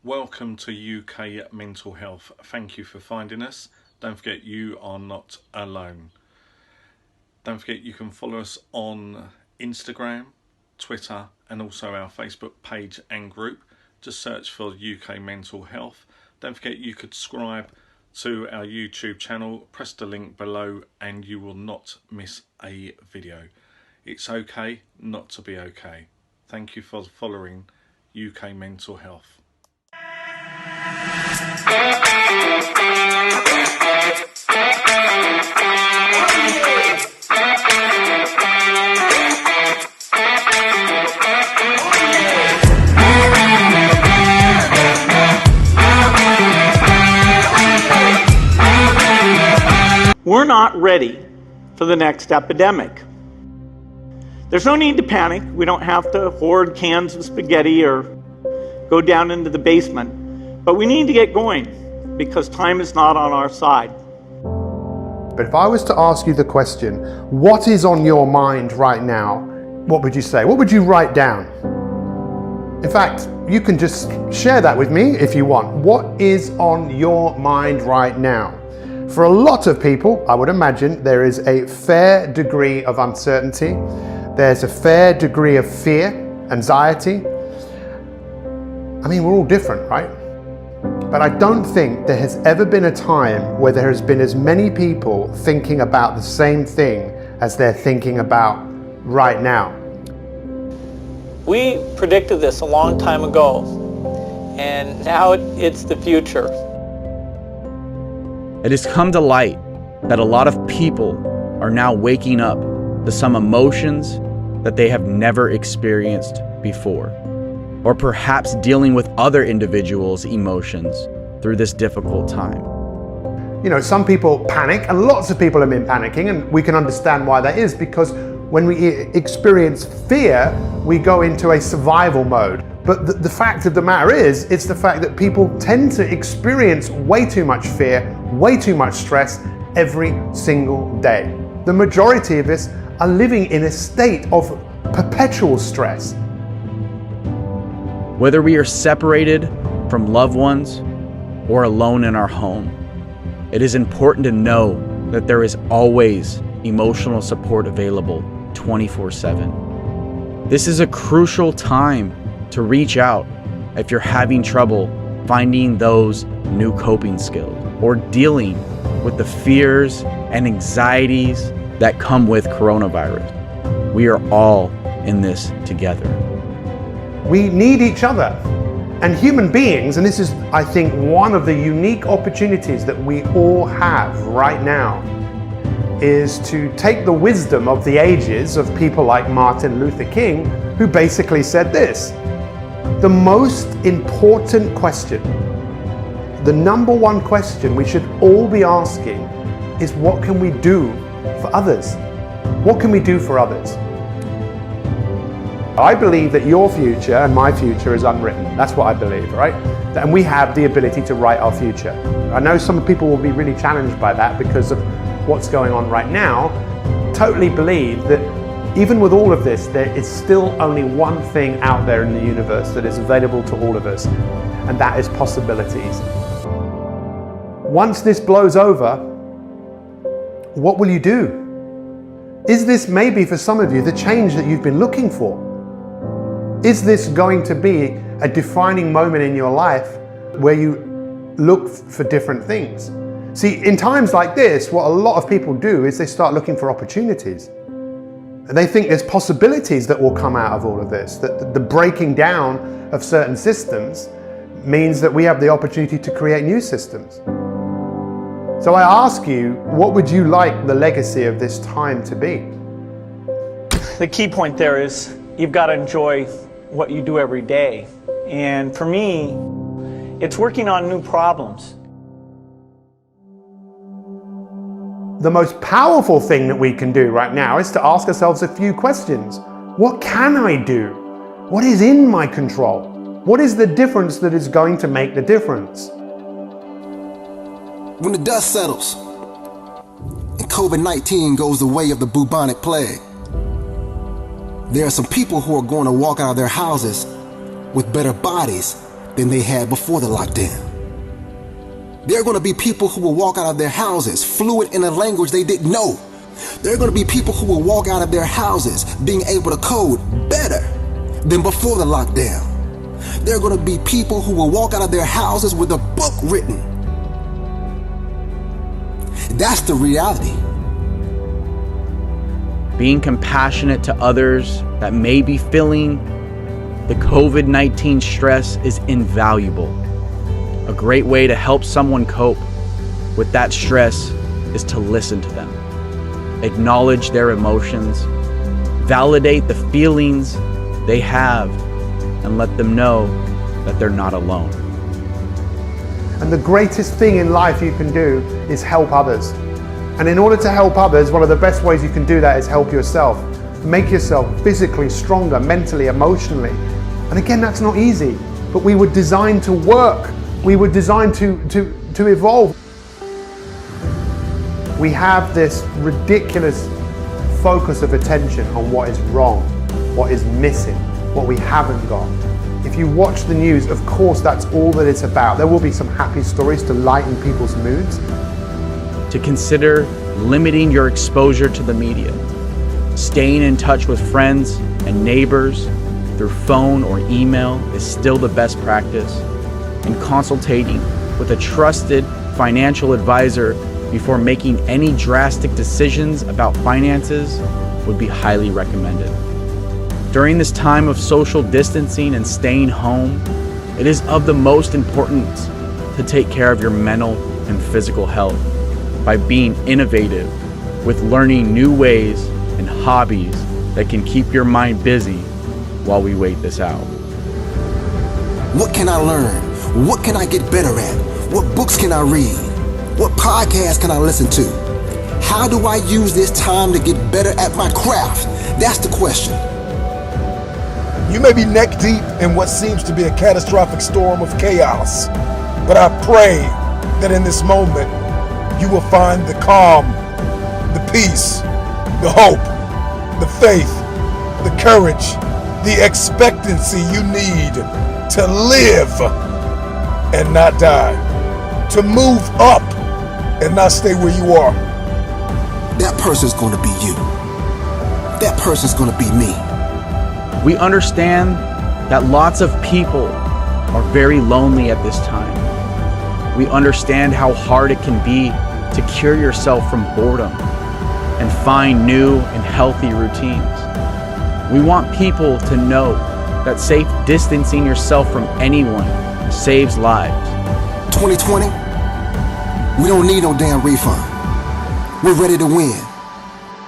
Welcome to UK Mental Health. Thank you for finding us. Don't forget you are not alone. Don't forget you can follow us on Instagram, Twitter and also our Facebook page and group. Just search for UK Mental Health. Don't forget you could subscribe to our YouTube channel. Press the link below and you will not miss a video. It's okay not to be okay. Thank you for following UK Mental Health. We're not ready for the next epidemic. There's no need to panic. We don't have to hoard cans of spaghetti or go down into the basement. But we need to get going because time is not on our side. But if I was to ask you the question, what is on your mind right now? What would you say? What would you write down? In fact, you can just share that with me if you want. What is on your mind right now? For a lot of people, I would imagine there is a fair degree of uncertainty. There's a fair degree of fear, anxiety. I mean, we're all different, right? But I don't think there has ever been a time where there has been as many people thinking about the same thing as they're thinking about right now. We predicted this a long time ago, and now it's the future. It has come to light that a lot of people are now waking up to some emotions that they have never experienced before, or perhaps dealing with other individuals' emotions through this difficult time. You know, some people panic, and lots of people have been panicking, and we can understand why that is, because when we experience fear, we go into a survival mode. But the fact of the matter is, it's the fact that people tend to experience way too much fear, way too much stress every single day. The majority of us are living in a state of perpetual stress. Whether we are separated from loved ones or alone in our home, it is important to know that there is always emotional support available 24/7. This is a crucial time to reach out if you're having trouble finding those new coping skills or dealing with the fears and anxieties that come with coronavirus. We are all in this together. We need each other. And human beings, and this is, I think, one of the unique opportunities that we all have right now, is to take the wisdom of the ages of people like Martin Luther King, who basically said this: the most important question, the number one question we should all be asking is, what can we do for others? What can we do for others? I believe that your future and my future is unwritten. That's what I believe, right? And we have the ability to write our future. I know some people will be really challenged by that because of what's going on right now. Totally believe that even with all of this, there is still only one thing out there in the universe that is available to all of us, and that is possibilities. Once this blows over, what will you do? Is this maybe for some of you the change that you've been looking for? Is this going to be a defining moment in your life where you look for different things? See, in times like this, what a lot of people do is they start looking for opportunities. And they think there's possibilities that will come out of all of this, that the breaking down of certain systems means that we have the opportunity to create new systems. So I ask you, what would you like the legacy of this time to be? The key point there is you've got to enjoy what you do every day. And for me, it's working on new problems. The most powerful thing that we can do right now is to ask ourselves a few questions. What can I do? What is in my control? What is the difference that is going to make the difference? When the dust settles and COVID-19 goes the way of the bubonic plague, there are some people who are going to walk out of their houses with better bodies than they had before the lockdown. There are going to be people who will walk out of their houses fluent in a language they didn't know. There are going to be people who will walk out of their houses being able to code better than before the lockdown. There are going to be people who will walk out of their houses with a book written. That's the reality. Being compassionate to others that may be feeling the COVID-19 stress is invaluable. A great way to help someone cope with that stress is to listen to them, acknowledge their emotions, validate the feelings they have, and let them know that they're not alone. And the greatest thing in life you can do is help others. And in order to help others, one of the best ways you can do that is help yourself. Make yourself physically stronger, mentally, emotionally. And again, that's not easy, but we were designed to work. We were designed to evolve. We have this ridiculous focus of attention on what is wrong, what is missing, what we haven't got. If you watch the news, of course, that's all that it's about. There will be some happy stories to lighten people's moods. To consider limiting your exposure to the media, staying in touch with friends and neighbors through phone or email is still the best practice, and consultating with a trusted financial advisor before making any drastic decisions about finances would be highly recommended. During this time of social distancing and staying home, it is of the most importance to take care of your mental and physical health by being innovative with learning new ways and hobbies that can keep your mind busy while we wait this out. What can I learn? What can I get better at? What books can I read? What podcasts can I listen to? How do I use this time to get better at my craft? That's the question. You may be neck deep in what seems to be a catastrophic storm of chaos, but I pray that in this moment you will find the calm, the peace, the hope, the faith, the courage, the expectancy you need to live and not die, to move up and not stay where you are. That person's gonna be you. That person's gonna be me. We understand that lots of people are very lonely at this time. We understand how hard it can be to cure yourself from boredom and find new and healthy routines. We want people to know that safe distancing yourself from anyone saves lives. 2020, we don't need no damn refund. We're ready to win.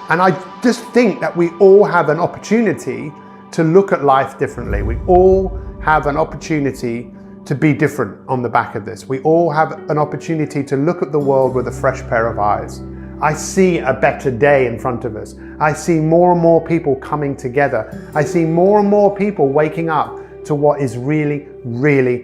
And I just think that we all have an opportunity to look at life differently. We all have an opportunity to be different on the back of this. We all have an opportunity to look at the world with a fresh pair of eyes. I see a better day in front of us. I see more and more people coming together. I see more and more people waking up to what is really, really